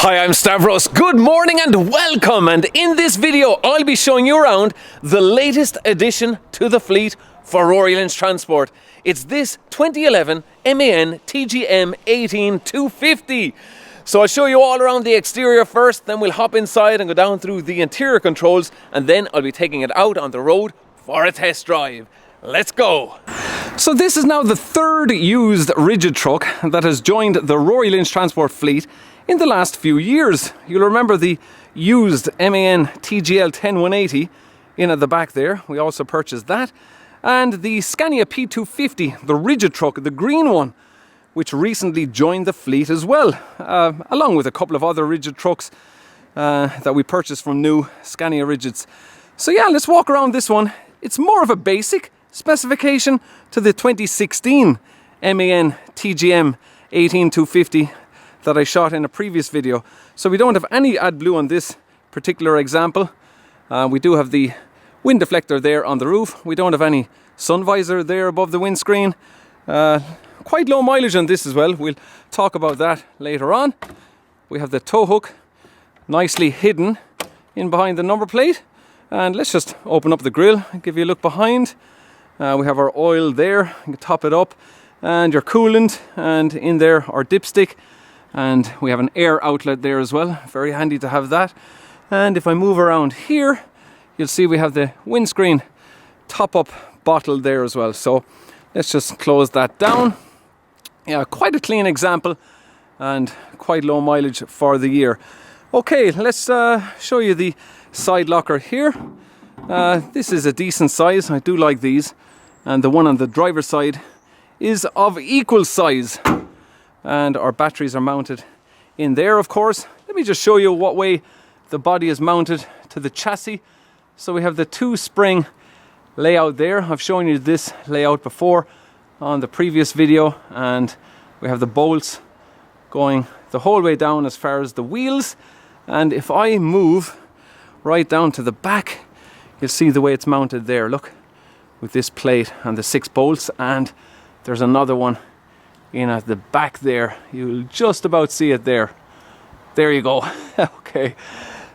Hi, I'm Stavros. Good morning and welcome. And in this video, I'll be showing you around the latest addition to the fleet for Rory Lynch Transport. It's this 2011 MAN TGM 18250. So I'll show you all around the exterior first, then we'll hop inside and go down through the interior controls, and then I'll be taking it out on the road for a test drive. Let's go. So this is now the third used rigid truck that has joined the Rory Lynch Transport fleet in the last few years. You'll remember the used MAN TGL 10180 in at the back there. We also purchased that. And the Scania P250, the rigid truck, the green one, which recently joined the fleet as well, along with a couple of other rigid trucks that we purchased from new Scania rigids. So yeah, let's walk around this one. It's more of a basic specification to the 2016 MAN TGM 18250 that I shot in a previous video. So we don't have any AdBlue on this particular example. We do have the wind deflector there on the roof. We don't have any sun visor there above the windscreen. Quite low mileage on this as well. We'll talk about that later on. We have the tow hook nicely hidden in behind the number plate. And let's just open up the grille and give you a look behind. We have our oil there, you can top it up, and your coolant, and in there our dipstick. And we have an air outlet there as well, very handy to have that. And if I move around here, you'll see we have the windscreen top-up bottle there as well. So let's just close that down. Yeah, quite a clean example and quite low mileage for the year. Okay, let's show you the side locker here. This is a decent size, I do like these. And the one on the driver's side is of equal size. And our batteries are mounted in there, of course. Let me just show you what way the body is mounted to the chassis. So we have the two spring layout there. I've shown you this layout before on the previous video, and we have the bolts going the whole way down as far as the wheels. And if I move right down to the back, you'll see the way it's mounted there. Look, with this plate and the 6 bolts, and there's another one in at the back there. You'll just about see it there. There you go. Okay,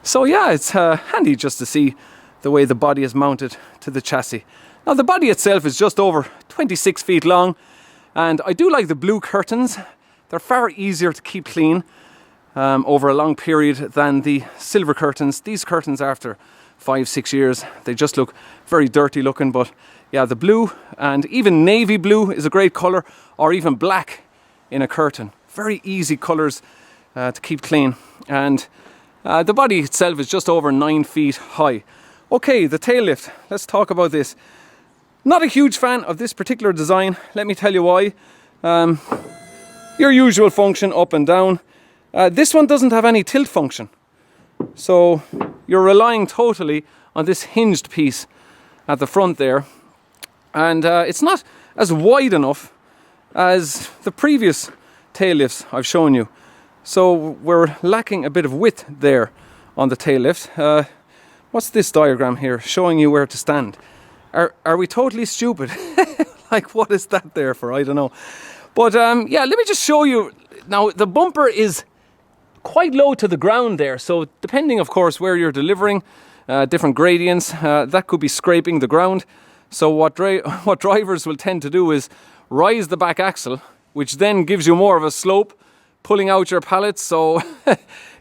so yeah, it's handy just to see the way the body is mounted to the chassis. Now the body itself is just over 26 feet long, and I do like the blue curtains. They're far easier to keep clean over a long period than the silver curtains. These curtains, after 5-6 years, they just look very dirty looking. But yeah, the blue, and even navy blue is a great color, or even black in a curtain. Very easy colors to keep clean. And the body itself is just over 9 feet high. Okay, the tail lift. Let's talk about this. Not a huge fan of this particular design. Let me tell you why. Your usual function, up and down. This one doesn't have any tilt function. So you're relying totally on this hinged piece at the front there. And it's not as wide enough as the previous tail lifts I've shown you. So we're lacking a bit of width there on the tail lift. What's this diagram here showing you where to stand? Are we totally stupid? Like, what is that there for? I don't know. But yeah, let me just show you. Now the bumper is quite low to the ground there. So depending, of course, where you're delivering, different gradients, that could be scraping the ground. So what drivers will tend to do is rise the back axle, which then gives you more of a slope, pulling out your pallets. So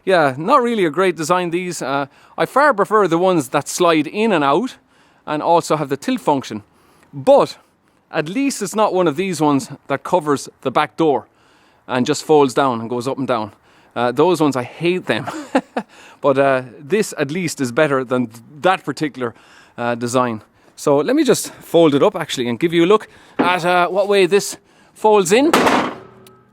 yeah, not really a great design, these. I far prefer the ones that slide in and out and also have the tilt function. But at least it's not one of these ones that covers the back door and just folds down and goes up and down. Those ones, I hate them. But this at least is better than that particular design. So let me just fold it up actually and give you a look at what way this folds in.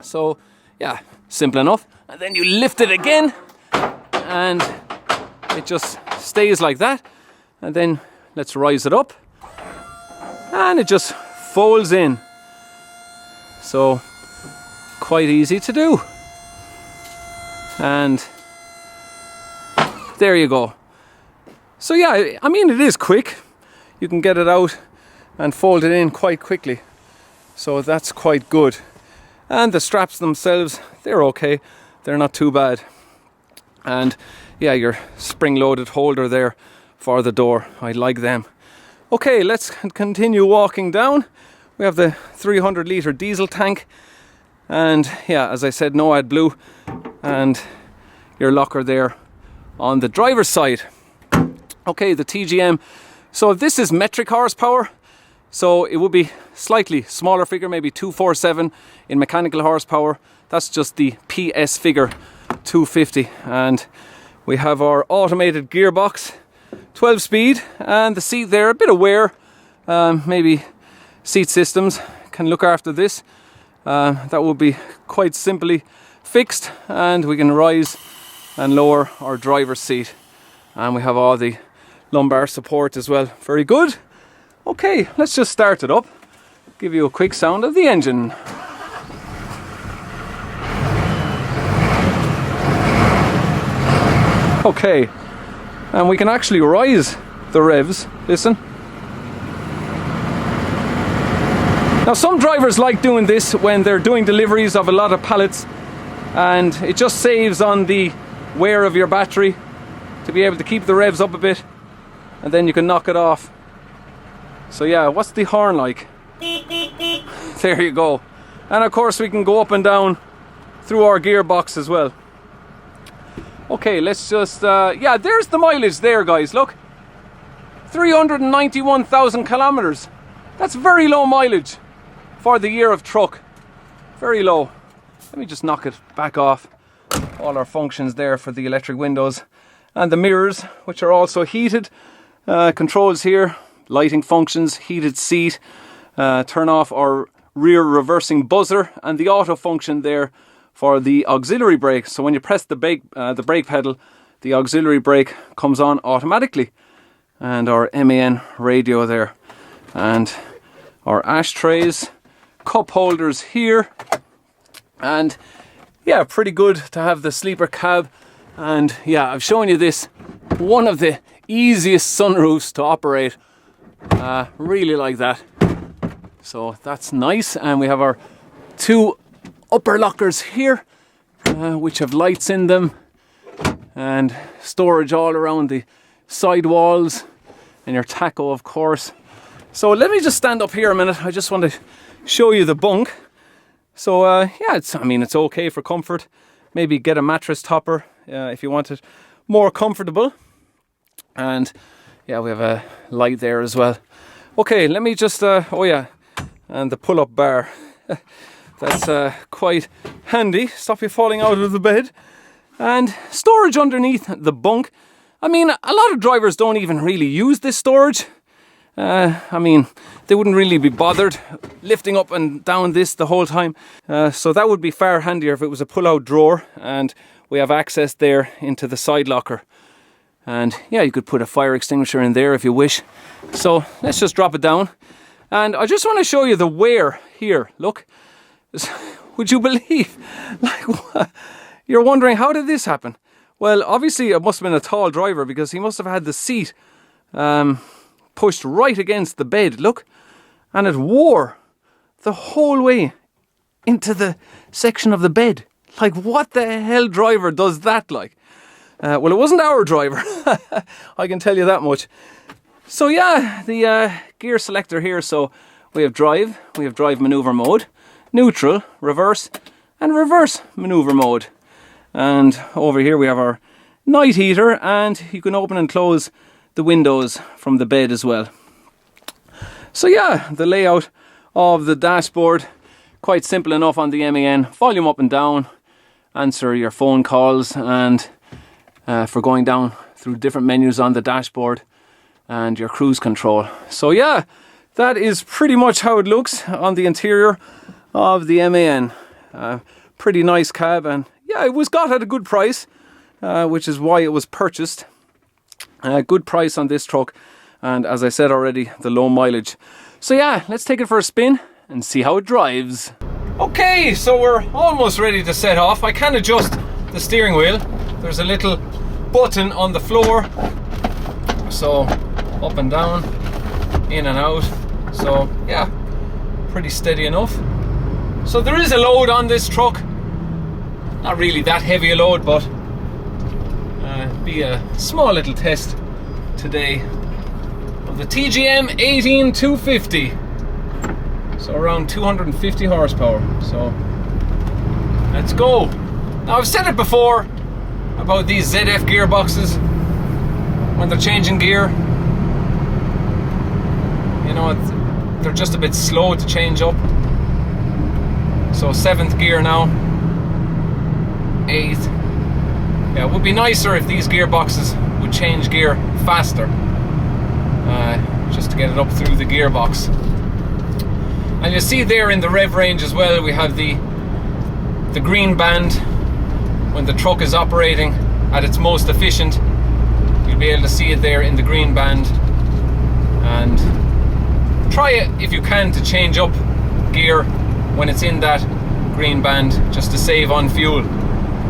So yeah, simple enough. And then you lift it again and it just stays like that. And then let's rise it up and it just folds in. So quite easy to do. And there you go. So yeah, I mean, it is quick. You can get it out and fold it in quite quickly. So that's quite good. And the straps themselves, they're okay. They're not too bad. And yeah, your spring-loaded holder there for the door. I like them. Okay, let's continue walking down. We have the 300-litre diesel tank, and yeah, as I said, no AdBlue, and your locker there on the driver's side. Okay, the TGM. So this is metric horsepower, so it would be slightly smaller figure, maybe 247 in mechanical horsepower. That's just the PS figure, 250. And we have our automated gearbox, 12 speed, and the seat there, a bit of wear. Maybe seat systems can look after this. That will be quite simply fixed, and we can rise and lower our driver's seat. And we have all the lumbar support as well. Very good. Okay, let's just start it up. Give you a quick sound of the engine. Okay, and we can actually rise the revs. Listen. Now some drivers like doing this when they're doing deliveries of a lot of pallets, and it just saves on the wear of your battery to be able to keep the revs up a bit, and then you can knock it off. So yeah, what's the horn like? There you go. And of course we can go up and down through our gearbox as well. Okay, let's just, yeah, there's the mileage there, guys, look. 391,000 kilometers. That's very low mileage for the year of truck. Very low. Let me just knock it back off. All our functions there for the electric windows. And the mirrors, which are also heated. Controls here, lighting functions, heated seat. Turn off our rear reversing buzzer, and the auto function there for the auxiliary brake. So when you press the brake pedal, the auxiliary brake comes on automatically. And our MAN radio there, and our ashtrays, cup holders here, and yeah, pretty good to have the sleeper cab. And yeah, I've shown you this, one of the easiest sunroofs to operate. Really like that. So that's nice. And we have our two upper lockers here, which have lights in them, and storage all around the side walls, and your tacho, of course. So let me just stand up here a minute. I just want to show you the bunk. So yeah, it's okay for comfort. Maybe get a mattress topper if you want it more comfortable. And yeah, we have a light there as well. Okay, let me just, oh yeah, and the pull-up bar. That's quite handy, stop you falling out of the bed. And storage underneath the bunk. I mean, a lot of drivers don't even really use this storage. I mean, they wouldn't really be bothered lifting up and down this the whole time. So that would be far handier if it was a pull-out drawer, and we have access there into the side locker. And yeah, you could put a fire extinguisher in there if you wish. So let's just drop it down. And I just want to show you the wear here. Look. Would you believe? Like, what? You're wondering, how did this happen? Well, obviously it must have been a tall driver, because he must have had the seat pushed right against the bed. Look, and it wore the whole way into the section of the bed. Like, what the hell driver does that? Like, well, it wasn't our driver. I can tell you that much. So yeah, the gear selector here. So we have drive maneuver mode, neutral, reverse, and reverse maneuver mode. And over here we have our night heater, and you can open and close the windows from the bed as well. So yeah, the layout of the dashboard, quite simple enough on the MAN. Volume up and down, answer your phone calls, and for going down through different menus on the dashboard, and your cruise control. So yeah, that is pretty much how it looks on the interior of the MAN. Pretty nice cab, and yeah, it was got at a good price, which is why it was purchased. Good price on this truck, and as I said already, the low mileage. So yeah, let's take it for a spin and see how it drives. Okay, so we're almost ready to set off. I can adjust the steering wheel. There's a little button on the floor, so up and down, in and out. So yeah, pretty steady enough. So there is a load on this truck. Not really that heavy a load, but be a small little test today of the TGM 18250. So around 250 horsepower. So let's go. Now I've said it before about these ZF gearboxes when they're changing gear. You know, they're just a bit slow to change up. So 7th gear now, 8th. Yeah, it would be nicer if these gearboxes would change gear faster, just to get it up through the gearbox. And you see there in the rev range as well, we have the green band. When the truck is operating at its most efficient, you'll be able to see it there in the green band. And try it if you can to change up gear when it's in that green band, just to save on fuel.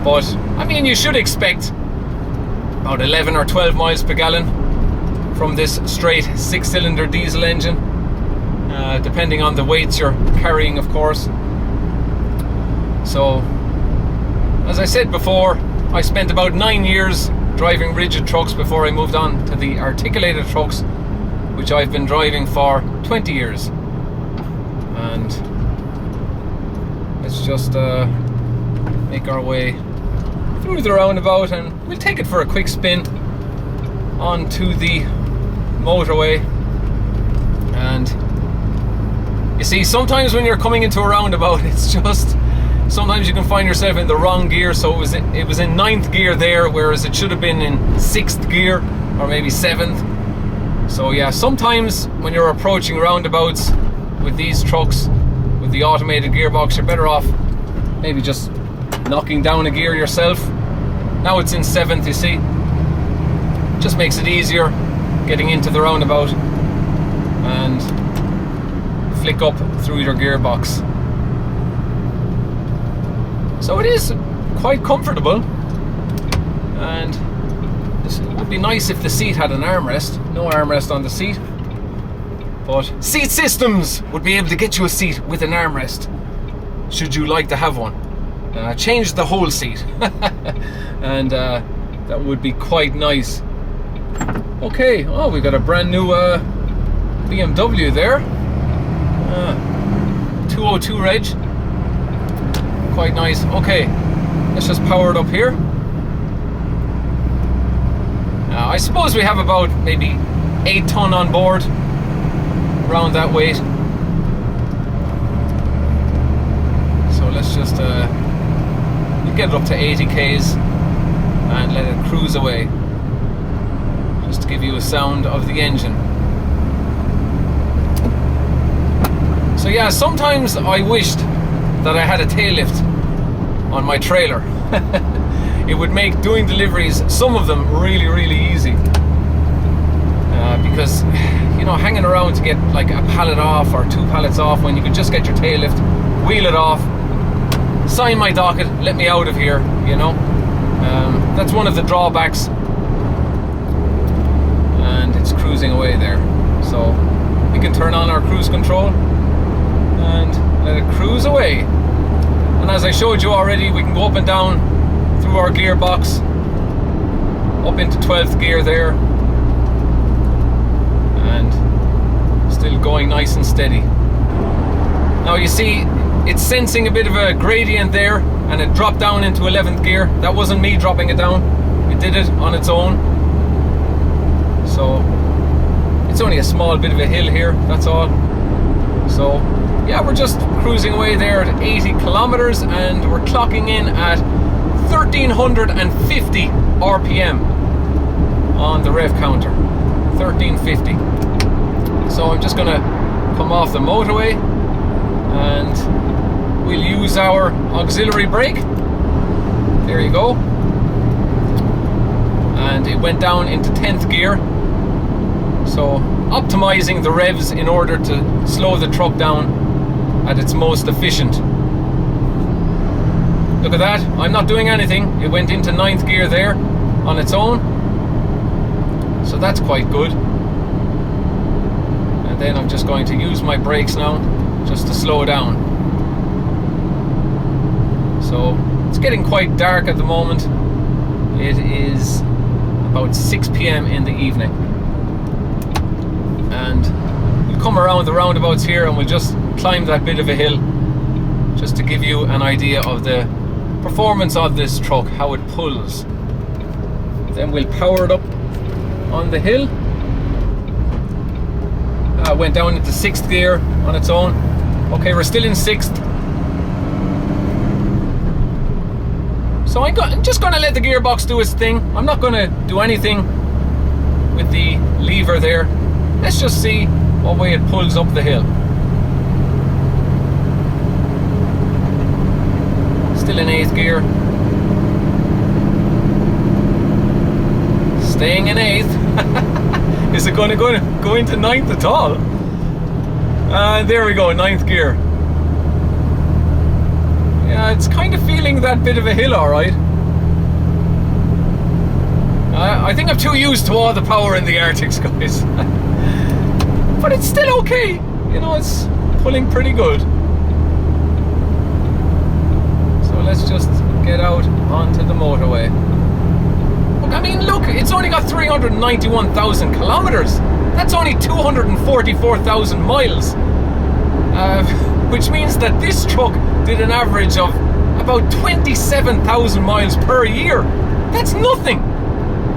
But I mean, you should expect about 11 or 12 miles per gallon from this straight 6-cylinder diesel engine, depending on the weights you're carrying, of course. So as I said before, I spent about 9 years driving rigid trucks before I moved on to the articulated trucks, which I've been driving for 20 years. And let's just make our way through the roundabout, and we'll take it for a quick spin onto the motorway. And you see, sometimes when you're coming into a roundabout, it's just, sometimes you can find yourself in the wrong gear. So it was in 9th gear there, whereas it should have been in 6th gear or maybe 7th. So yeah, sometimes when you're approaching roundabouts with these trucks with the automated gearbox, you're better off maybe just knocking down a gear yourself. Now it's in 7th, you see. Just makes it easier getting into the roundabout and flick up through your gearbox. So it is quite comfortable, and it would be nice if the seat had an armrest. No armrest on the seat, but Seat Systems would be able to get you a seat with an armrest, should you like to have one. Change the whole seat, and that would be quite nice. Okay, oh, we've got a brand new BMW there, 202 reg. Quite nice. Okay, let's just power it up here. I suppose we have about maybe 8 ton on board, around that weight. So let's just get it up to 80 k's and let it cruise away, just to give you a sound of the engine. So yeah, sometimes I wished that I had a tail lift on my trailer. It would make doing deliveries, some of them, really, really easy. Because, you know, hanging around to get like a pallet off or 2 pallets off, when you could just get your tail lift, wheel it off, sign my docket, let me out of here, you know. That's one of the drawbacks. And it's cruising away there. So we can turn on our cruise control and let it cruise away. And as I showed you already, we can go up and down through our gearbox, up into 12th gear there, and still going nice and steady. Now you see, it's sensing a bit of a gradient there, and it dropped down into 11th gear. That wasn't me dropping it down, it did it on its own. So it's only a small bit of a hill here, that's all. So yeah, we're just cruising away there at 80 kilometers, and we're clocking in at 1350 RPM on the rev counter. 1350. So I'm just gonna come off the motorway, and we'll use our auxiliary brake. There you go. And it went down into 10th gear. So optimizing the revs in order to slow the truck down at its most efficient. Look at that, I'm not doing anything. It went into 9th gear there on its own. So that's quite good. And then I'm just going to use my brakes now, just to slow down. So it's getting quite dark at the moment. It is about 6 p.m. in the evening. And we'll come around the roundabouts here and we'll just climb that bit of a hill just to give you an idea of the performance of this truck, how it pulls. Then we'll power it up on the hill. Went down into 6th gear on its own. Okay, we're still in 6th. So I'm just going to let the gearbox do its thing. I'm not going to do anything with the lever there. Let's just see what way it pulls up the hill. Still in 8th gear. Staying in 8th. Is it going to go into 9th at all? There we go, 9th gear. Yeah, it's kind of feeling that bit of a hill, alright. I think I'm too used to all the power in the Arctics, guys. But it's still okay. You know, it's pulling pretty good. So let's just get out onto the motorway. I mean, look, it's only got 391,000 kilometers. That's only 244,000 miles. Which means that this truck did an average of about 27,000 miles per year. That's nothing.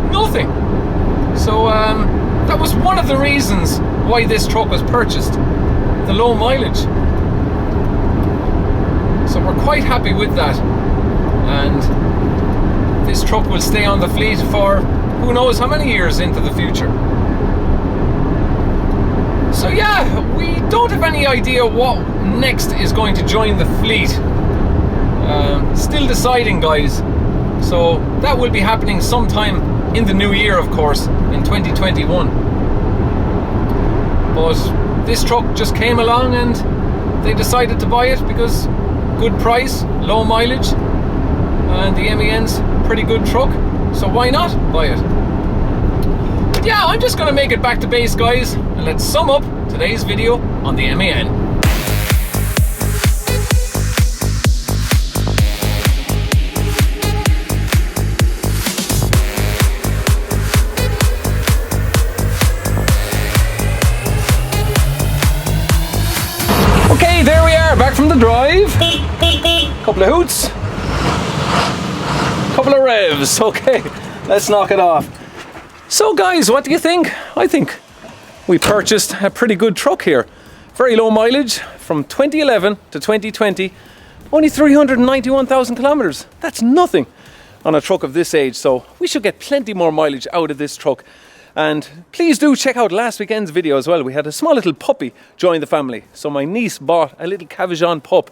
Nothing. So that was one of the reasons why this truck was purchased. The low mileage. So we're quite happy with that. And this truck will stay on the fleet for who knows how many years into the future. So yeah, we don't have any idea what next is going to join the fleet. Still deciding, guys. So that will be happening sometime in the new year, of course, in 2021. But this truck just came along and they decided to buy it because good price, low mileage, and the MAN's pretty good truck, so why not buy it? But yeah, I'm just gonna make it back to base, guys, and let's sum up today's video on the MAN. Okay, there we are, back from the drive. Couple of hoots. Couple of revs. Okay, let's knock it off. So guys, what do you think? I think we purchased a pretty good truck here. Very low mileage from 2011 to 2020. Only 391,000 kilometers. That's nothing on a truck of this age. So we should get plenty more mileage out of this truck. And please do check out last weekend's video as well. We had a small little puppy join the family. So my niece bought a little Cavajon pup.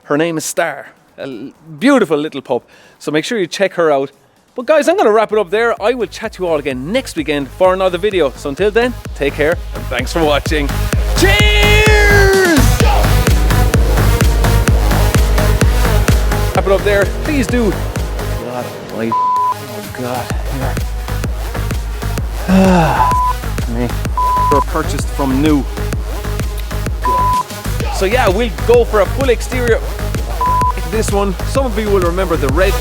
Her name is Star. A beautiful little pup. So make sure you check her out. But guys, I'm going to wrap it up there. I will chat to you all again next weekend for another video. So until then, take care and thanks for watching. Cheers! Wrap it up there. Please do. God, oh God. Me. Were purchased from new. So yeah, we'll go for a full exterior. This one, some of you will remember the red.